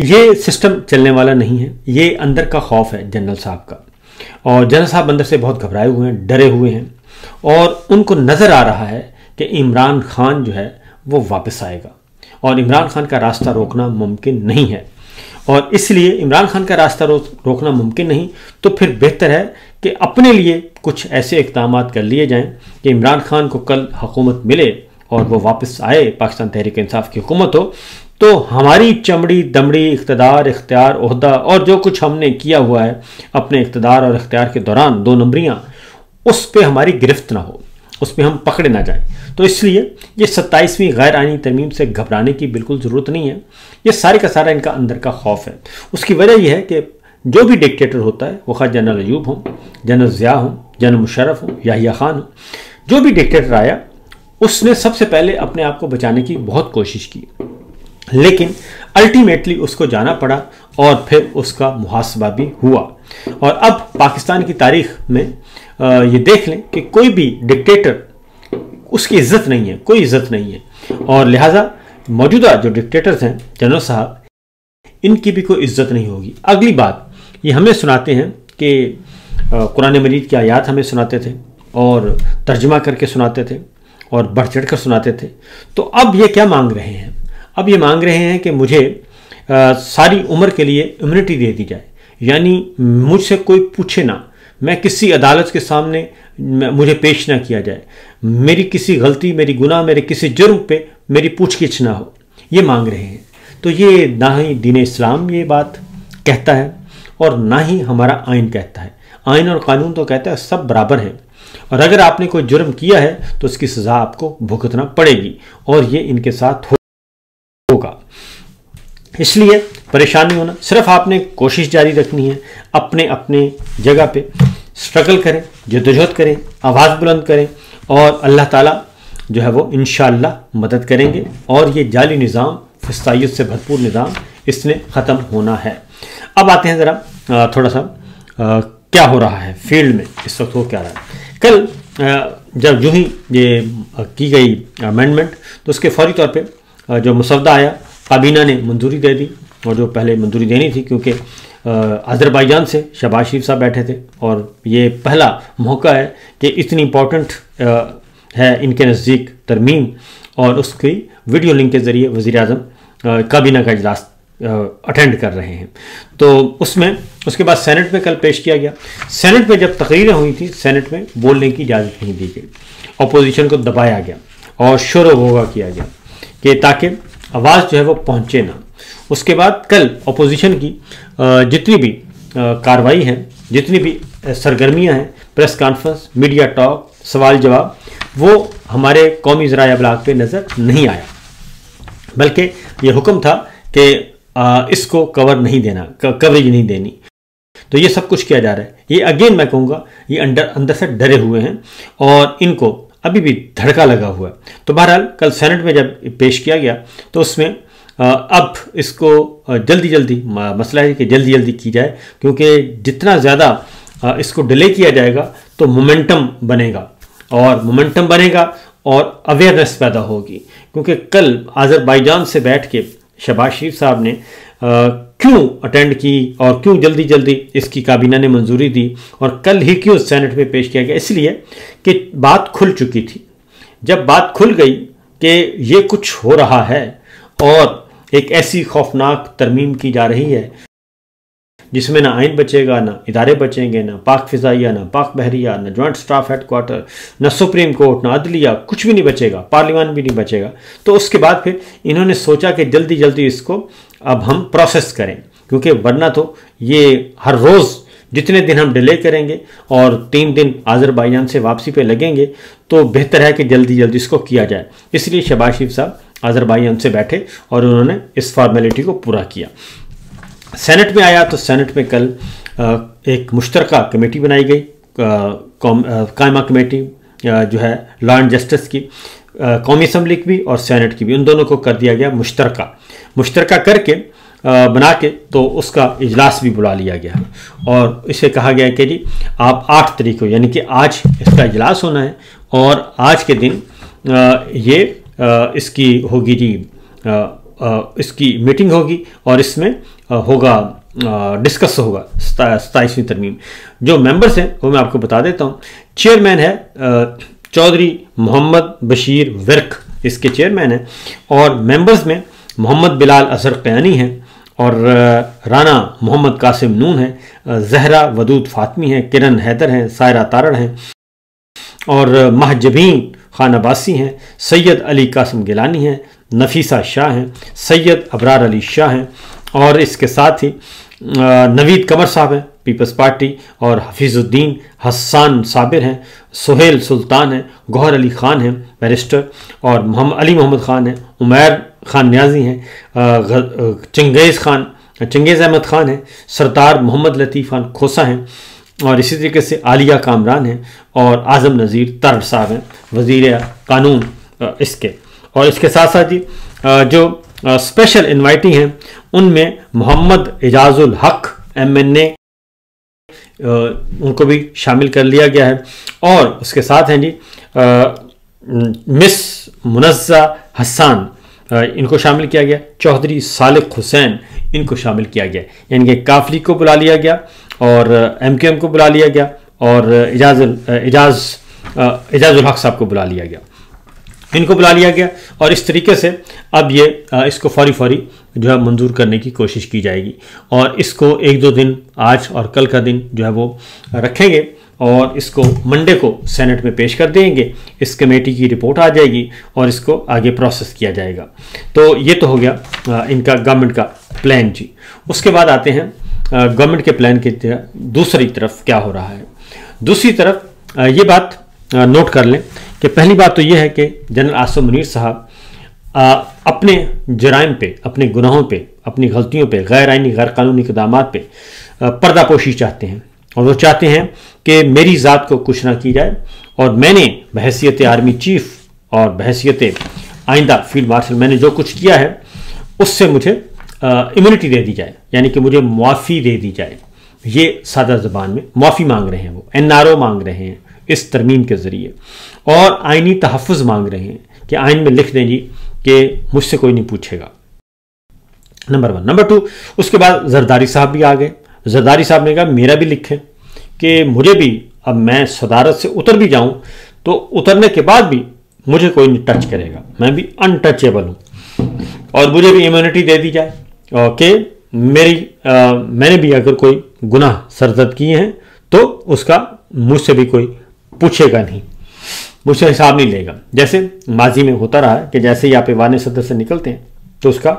ये सिस्टम चलने वाला नहीं है। ये अंदर का खौफ है जनरल साहब का, और जनरल साहब अंदर से बहुत घबराए हुए हैं, डरे हुए हैं, और उनको नज़र आ रहा है कि इमरान खान जो है वो वापस आएगा और इमरान खान का रास्ता रोकना मुमकिन नहीं है। और इसलिए इमरान खान का रास्ता रोकना मुमकिन नहीं, तो फिर बेहतर है कि अपने लिए कुछ ऐसे इक़दाम कर लिए जाएं कि इमरान खान को कल हुकूमत मिले और वो वापस आए, पाकिस्तान तहरीक इंसाफ की हुकूमत हो, तो हमारी चमड़ी दमड़ी इख्तियार इख्तियार ओहदा और जो कुछ हमने किया हुआ है अपने इख्तियार और इख्तियार के दौरान 2 नंबरियाँ, उस पर हमारी गिरफ्त ना हो, उस पर हम पकड़े ना जाएं। तो इसलिए ये 27वीं गैर आईनी तरमीम से घबराने की बिल्कुल ज़रूरत नहीं है। ये सारे का सारा इनका अंदर का खौफ है। उसकी वजह यह है कि जो भी डिक्टेटर होता है, वो खा जनरल अयूब हो, जनरल ज़िया हो, जनरल मुशर्रफ हो, याहिया खान हो, जो भी डिक्टेटर आया उसने सबसे पहले अपने आप को बचाने की बहुत कोशिश की, लेकिन अल्टीमेटली उसको जाना पड़ा और फिर उसका मुहासबा भी हुआ। और अब पाकिस्तान की तारीख में ये देख लें कि कोई भी डिक्टेटर, उसकी इज्जत नहीं है, कोई इज्जत नहीं है, और लिहाजा मौजूदा जो डिक्टेटर्स हैं जनरल साहब, इनकी भी कोई इज्जत नहीं होगी। अगली बात ये हमें सुनाते हैं कि कुरान मजीद की आयात हमें सुनाते थे और तर्जमा करके सुनाते थे और बढ़ चढ़ कर सुनाते थे। तो अब ये क्या मांग रहे हैं? अब ये मांग रहे हैं कि मुझे सारी उम्र के लिए इम्यूनिटी दे दी जाए, यानी मुझसे कोई पूछे ना, मैं किसी अदालत के सामने मुझे पेश ना किया जाए, मेरी किसी गलती, मेरी गुनाह, मेरे किसी जुर्म पे मेरी पूछगिछ ना हो, ये मांग रहे हैं। तो ये ना ही दीन इस्लाम ये बात कहता है और ना ही हमारा आइन कहता है। आइन और कानून तो कहता है सब बराबर हैं, और अगर आपने कोई जुर्म किया है तो उसकी सज़ा आपको भुगतना पड़ेगी, और ये इनके साथ होगा। इसलिए परेशान नहीं होना, सिर्फ आपने कोशिश जारी रखनी है, अपने अपने जगह पे स्ट्रगल करें, जद्दोजहद करें, आवाज़ बुलंद करें, और अल्लाह ताला जो है वो इंशाअल्लाह मदद करेंगे, और ये जाली निज़ाम, फिस्तायत से भरपूर निज़ाम, इसने ख़त्म होना है। अब आते हैं ज़रा थोड़ा सा क्या हो रहा है फील्ड में इस वक्त, हो क्या रहा है। कल जब यूँ ही ये की गई अमेंडमेंट, तो उसके फौरी तौर पे जो मसौदा आया, काबीना ने मंजूरी दे दी, और जो पहले मंजूरी देनी थी, क्योंकि अज़रबैजान से शहबाज शरीफ साहब बैठे थे, और ये पहला मौका है कि इतनी इम्पोर्टेंट है इनके नज़दीक तरमीम, और उसकी वीडियो लिंक के ज़रिए वज़ीर आज़म काबीना का इजलास अटेंड कर रहे हैं। तो उसमें उसके बाद सेनेट में कल पेश किया गया। सेनेट में जब तकरीरें हुई थी, सेनेट में बोलने की इजाज़त नहीं दी गई, अपोजिशन को दबाया गया और शोर वोगा किया गया कि ताकि आवाज़ जो है वो पहुँचे ना। उसके बाद कल अपोजिशन की जितनी भी कार्रवाई है, जितनी भी सरगर्मियाँ हैं, प्रेस कॉन्फ्रेंस, मीडिया टॉक, सवाल जवाब, वो हमारे कौमी ज़राए अबलाग पे नज़र नहीं आया, बल्कि ये हुक्म था कि इसको कवर नहीं देना, कवरेज नहीं देनी। तो ये सब कुछ किया जा रहा है। ये अगेन मैं कहूँगा ये अंदर से डरे हुए हैं और इनको अभी भी धड़का लगा हुआ है। तो बहरहाल कल सेनेट में जब पेश किया गया तो उसमें अब इसको जल्दी मसला है कि जल्दी की जाए, क्योंकि जितना ज़्यादा इसको डिले किया जाएगा तो मोमेंटम बनेगा, और मोमेंटम बनेगा और अवेयरनेस पैदा होगी। क्योंकि कल अज़रबैजान से बैठ के शहबाज शरीफ साहब ने क्यों अटेंड की और क्यों जल्दी इसकी काबीना ने मंजूरी दी, और कल ही क्यों सेनेट में पेश किया गया, इसलिए कि बात खुल चुकी थी। जब बात खुल गई कि ये कुछ हो रहा है और एक ऐसी खौफनाक तरमीम की जा रही है जिसमें ना आइन बचेगा, ना इदारे बचेंगे, ना पाक फ़िज़ाइया, ना पाक बहरिया, ना जॉइंट स्टाफ हेडक्वार्टर, ना सुप्रीम कोर्ट, ना अदलिया, कुछ भी नहीं बचेगा, पार्लियामान भी नहीं बचेगा। तो उसके बाद फिर इन्होंने सोचा कि जल्दी इसको अब हम प्रोसेस करें, क्योंकि वरना तो ये हर रोज़ जितने दिन हम डिले करेंगे और 3 दिन अज़रबैजान से वापसी पे लगेंगे, तो बेहतर है कि जल्दी इसको किया जाए। इसलिए शहबाज शरीफ साहब अज़रबैजान से बैठे और उन्होंने इस फॉर्मेलिटी को पूरा किया। सेनेट में आया तो सेनेट में कल एक मुश्तरका कमेटी बनाई गई, कायमा कमेटी जो है लॉ एंड जस्टिस की, कौमी असम्बली की भी और सेनेट की भी, उन दोनों को कर दिया गया मुश्तरका करके बना के, तो उसका इजलास भी बुला लिया गया और इसे कहा गया कि जी आप 8 तारीख को, यानी कि आज इसका इजलास होना है, और आज के दिन ये इसकी होगी जी इसकी मीटिंग होगी और इसमें होगा डिस्कस होगा 27वीं तरमीम। जो मेंबर्स हैं वो मैं आपको बता देता हूँ। चेयरमैन है चौधरी मोहम्मद बशीर विर्क, इसके चेयरमैन हैं। और मेंबर्स में मोहम्मद बिलाल असर क़यानी हैं और राना मोहम्मद कासिम नून है, जहरा वदूद फातमी है, किरण हैदर हैं, सायरा तारड़ हैं और महजबीन खान अब्बासी हैं, सैयद अली कासिम गिलानी हैं, नफीसा शाह हैं, सैयद अबरार अली शाह हैं और इसके साथ ही नवीद कमर साहब हैं पीपल्स पार्टी और हफीजुद्दीन हसन साबिर हैं, सुहेल सुल्तान हैं, गौहर अली ख़ान हैं बैरिस्टर और अली मोहम्मद ख़ान हैं, उमैर ख़ान न्याजी हैं, चंगेज़ अहमद ख़ान हैं, सरदार मोहम्मद लतीफ़ खान खोसा हैं और इसी तरीके से आलिया कामरान हैं और आज़म नज़ीर तरड़ साहब हैं वज़ीर कानून इसके। और इसके साथ साथ ही जो स्पेशल इन्वाइटी हैं उनमें मोहम्मद एजाजुल हक MNA उनको भी शामिल कर लिया गया है और उसके साथ हैं जी मिस मुनज़्ज़ा हसन इनको शामिल किया गया, चौधरी सालिक हुसैन इनको शामिल किया गया, यानी कि काफली को बुला लिया गया और MQM को बुला लिया गया और एजाजुल हक साहब को बुला लिया गया, इनको बुला लिया गया। और इस तरीके से अब ये इसको फौरी जो है मंजूर करने की कोशिश की जाएगी और इसको 1-2 दिन आज और कल का दिन जो है वो रखेंगे और इसको मंडे को सेनेट में पेश कर देंगे। इस कमेटी की रिपोर्ट आ जाएगी और इसको आगे प्रोसेस किया जाएगा। तो ये तो हो गया इनका गवर्नमेंट का प्लान जी। उसके बाद आते हैं गवर्नमेंट के प्लान की दूसरी तरफ क्या हो रहा है। दूसरी तरफ ये बात नोट कर लें कि पहली बात तो ये है कि जनरल आसिम मुनीर साहब अपने जराइम पे, अपने गुनाहों पे, अपनी गलतियों पे, गैर आइनी गैर कानूनी इक़दामात पे पर्दापोशी चाहते हैं और वो चाहते हैं कि मेरी ज़ात को कुछ ना की जाए और मैंने बहैसियत आर्मी चीफ और बहैसियत आइंदा फील्ड मार्शल मैंने जो कुछ किया है उससे मुझे इम्यूनिटी दे दी जाए, यानी कि मुझे मुआफ़ी दे दी जाए। ये सादा ज़बान में मुआफ़ी मांग रहे हैं, वो NRO मांग रहे हैं इस तरमीम के ज़रिए और आइनी तहफ़्फ़ुज़ मांग रहे हैं कि आइन में लिख दें जी कि मुझसे कोई नहीं पूछेगा। नंबर 1। नंबर 2, उसके बाद जरदारी साहब भी आ गए। जरदारी साहब ने कहा मेरा भी लिखें कि मुझे भी, अब मैं सदारत से उतर भी जाऊं तो उतरने के बाद भी मुझे कोई नहीं टच करेगा, मैं भी अनटचेबल हूं और मुझे भी इम्यूनिटी दे दी जाए कि मैंने भी अगर कोई गुनाह सरजद किए हैं तो उसका मुझसे भी कोई पूछेगा नहीं, मुझसे हिसाब नहीं लेगा। जैसे माजी में होता रहा है कि जैसे ही आप ऐवान सदर से निकलते हैं तो उसका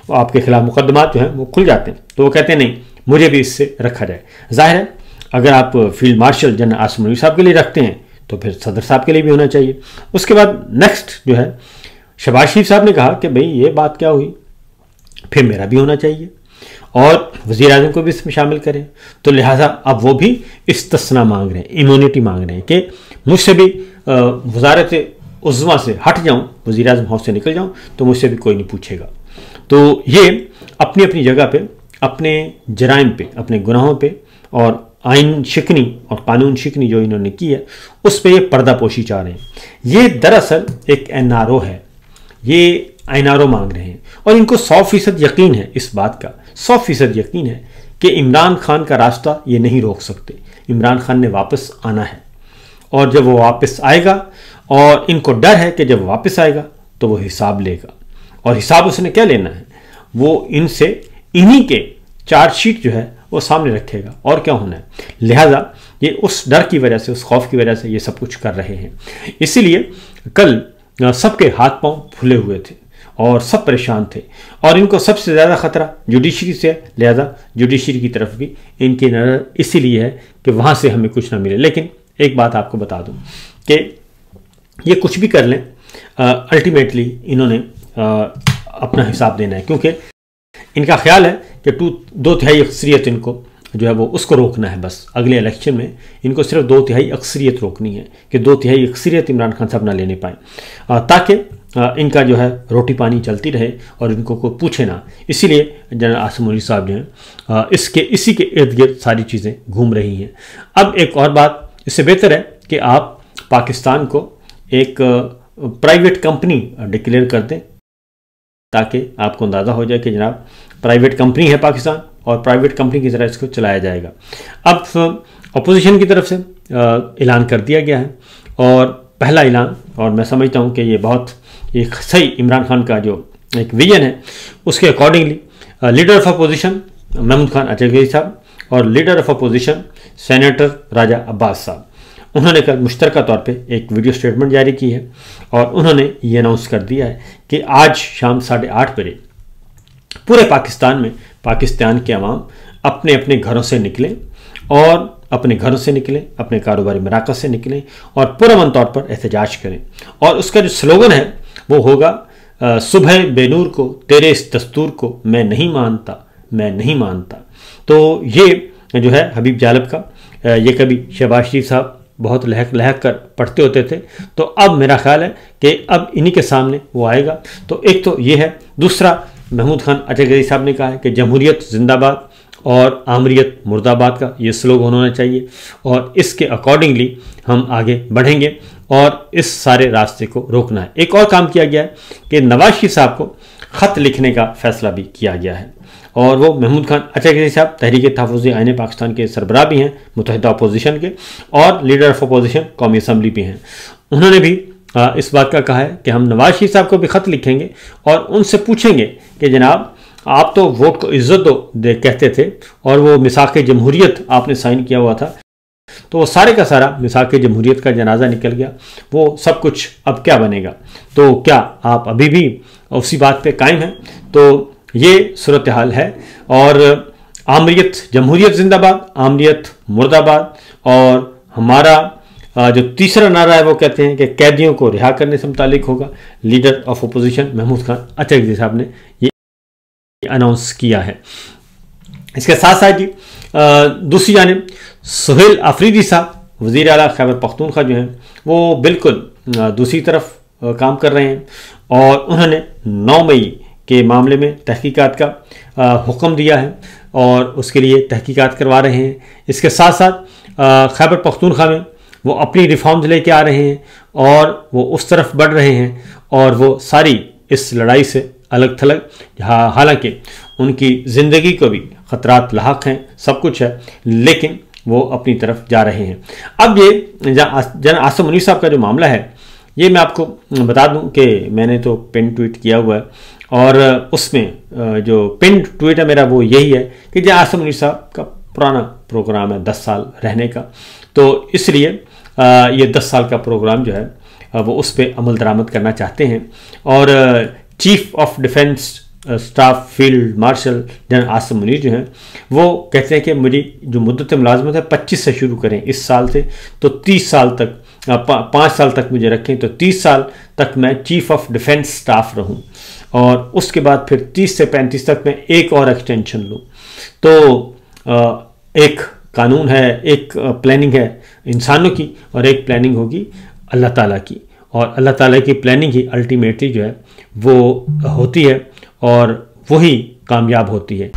आपके खिलाफ मुकदमात जो हैं वो खुल जाते हैं, तो वो कहते हैं नहीं मुझे भी इससे रखा जाए। जाहिर है अगर आप field marshal general Asim Munir साहब के लिए रखते हैं तो फिर सदर साहब के लिए भी होना चाहिए। उसके बाद नेक्स्ट जो है शहबाज शरीफ साहब ने कहा कि भाई ये बात क्या हुई, फिर मेरा भी होना चाहिए और वज़ीर आज़म को भी इसमें शामिल करें। तो लिहाजा अब वो भी इस्तिस्ना मांग रहे हैं, इम्यूनिटी मांग रहे हैं कि मुझसे भी वज़ारत उज़्मा से हट जाऊं, वज़ीर आज़म हाउस से निकल जाऊं तो मुझसे भी कोई नहीं पूछेगा। तो ये अपनी अपनी जगह पे, अपने जराइम पे, अपने गुनाहों पे और आइन शिकनी और कानून शिकनी जो इन्होंने की है उस पर ये पर्दापोशी चाह रहे हैं। ये दरअसल एक NRO है, ये NRO मांग रहे हैं और इनको 100% यकीन है, इस बात का 100% यकीन है कि इमरान खान का रास्ता ये नहीं रोक सकते। इमरान खान ने वापस आना है और जब वो वापस आएगा और इनको डर है कि जब वापस आएगा तो वो हिसाब लेगा और हिसाब उसने क्या लेना है, वो इनसे इन्हीं के चार्जशीट जो है वो सामने रखेगा और क्या होना है। लिहाजा ये उस डर की वजह से, उस खौफ की वजह से ये सब कुछ कर रहे हैं। इसीलिए कल सबके हाथ पांव फूले हुए थे और सब परेशान थे और इनको सबसे ज़्यादा ख़तरा जुडिशरी से है। लिहाजा जुडिशरी की तरफ भी इनकी नज़र इसीलिए है कि वहाँ से हमें कुछ ना मिले। लेकिन एक बात आपको बता दूँ कि ये कुछ भी कर लें, अल्टीमेटली इन्होंने अपना हिसाब देना है, क्योंकि इनका ख्याल है कि 2/3 अक्सरियत इनको जो है वो उसको रोकना है। बस अगले इलेक्शन में इनको सिर्फ 2/3 अक्सरियत रोकनी है कि 2/3 अक्सरियत इमरान खान साहब ना लेने पाएँ, ताकि इनका जो है रोटी पानी चलती रहे और इनको कोई पूछे ना। इसीलिए जनरल आसिम मुनीर साहब जो हैं इसी के इर्द गिर्द सारी चीज़ें घूम रही हैं। अब एक और बात, इससे बेहतर है कि आप पाकिस्तान को एक प्राइवेट कंपनी डिक्लेयर कर दें, ताकि आपको अंदाज़ा हो जाए कि जनाब प्राइवेट कंपनी है पाकिस्तान और प्राइवेट कंपनी की तरह इसको चलाया जाएगा। अब अपोजिशन की तरफ से ऐलान कर दिया गया है, और पहला ऐलान, और मैं समझता हूँ कि ये बहुत एक सही इमरान खान का जो एक विजन है उसके accordingly leader of opposition Mahmood Khan Achakzai साहब और leader of opposition senator Raja Abbas साहब, उन्होंने कल मुश्तरका तौर पे एक वीडियो स्टेटमेंट जारी की है और उन्होंने ये अनाउंस कर दिया है कि आज शाम 8:30 बजे पूरे पाकिस्तान में पाकिस्तान के अवाम अपने अपने घरों से निकलें और अपने घरों से निकलें, अपने कारोबारी मराकज़ से निकलें और पुरअमन तौर पर एहतजाज करें। और उसका जो स्लोगन है वो होगा सुबह बेनूर को तेरे इस दस्तूर को मैं नहीं मानता, मैं नहीं मानता। तो ये जो है हबीब जालब का, ये कभी शहबाज शरीफ साहब बहुत लहक लहक कर पढ़ते होते थे, तो अब मेरा ख्याल है कि अब इन्हीं के सामने वो आएगा। तो एक तो ये है, दूसरा महमूद खान अचगज़ई साहब ने कहा है कि जमहूरियत जिंदाबाद और आमरीत मुर्दाबाद का ये स्लोगन होना चाहिए, और इसके अकॉर्डिंगली हम आगे बढ़ेंगे और इस सारे रास्ते को रोकना है। एक और काम किया गया है कि नवाज शरीफ साहब को ख़त लिखने का फैसला भी किया गया है, और वो महमूद खान अचगज़ई साहब तहरीक तहफ़्फ़ुज़ आईन पाकिस्तान के सरबराह भी हैं, मुत्तहिदा अपोजिशन के, और लीडर ऑफ अपोजिशन कौमी असम्बली भी हैं। उन्होंने भी इस बात का कहा है कि हम नवाज शरीफ साहब को भी ख़त लिखेंगे और उनसे पूछेंगे कि जनाब आप तो वोट को इज्जत दो कहते थे, और वो मिसाक़ जमहूरियत आपने साइन किया हुआ था, तो वो सारे का सारा मिसाक़ जमहूरियत का जनाजा निकल गया, वो सब कुछ अब क्या बनेगा? तो क्या आप अभी भी उसी बात पे कायम हैं? तो ये सूरत हाल है, और आमरीत जमहूरियत जिंदाबाद, आमरीत मुर्दाबाद, और हमारा जो तीसरा नारा है वो कहते हैं कि कैदियों को रिहा करने से मुतालिक होगा। Leader of opposition Mahmood Khan Achakzai साहब ने ये अनाउंस किया है। इसके साथ साथ ही दूसरी जानिब सुहेल आफरीदी साहब वज़ीर आला खैबर पख्तूनख्वा जो हैं वो बिल्कुल दूसरी तरफ काम कर रहे हैं, और उन्होंने 9 मई के मामले में तहकीकात का हुक्म दिया है और उसके लिए तहकीकात करवा रहे हैं। इसके साथ साथ खैबर पख्तूनख्वा में वो अपनी रिफॉर्म्स लेके आ रहे हैं और वो उस तरफ बढ़ रहे हैं, और वो सारी इस लड़ाई से अलग थलग, हालांकि उनकी ज़िंदगी को भी ख़तरात लाहक हैं, सब कुछ है, लेकिन वो अपनी तरफ जा रहे हैं। अब ये जन आसिम मुनीर साहब का जो मामला है, ये मैं आपको बता दूं कि मैंने तो पिन ट्वीट किया हुआ है, और उसमें जो पिन ट्वीट है मेरा वो यही है कि जन आसिम मुनीर साहब का पुराना प्रोग्राम है 10 साल रहने का, तो इसलिए ये 10 साल का प्रोग्राम जो है वो उस पर अमल दरामद करना चाहते हैं। और chief of defence staff field marshal general Asim Munir जो हैं वो कहते हैं कि मेरी जो मुद्दत मुलाजमत है 25 से शुरू करें इस साल से, तो 30 साल तक 5 साल तक मुझे रखें, तो 30 साल तक मैं चीफ ऑफ डिफेंस स्टाफ रहूं, और उसके बाद फिर 30 से 35 तक मैं एक और एक्सटेंशन लूँ। तो एक कानून है, एक प्लानिंग है इंसानों की, और एक प्लानिंग होगी अल्लाह ताला की, और अल्लाह ताला की प्लानिंग ही अल्टीमेटली जो है वो होती है और वही कामयाब होती है।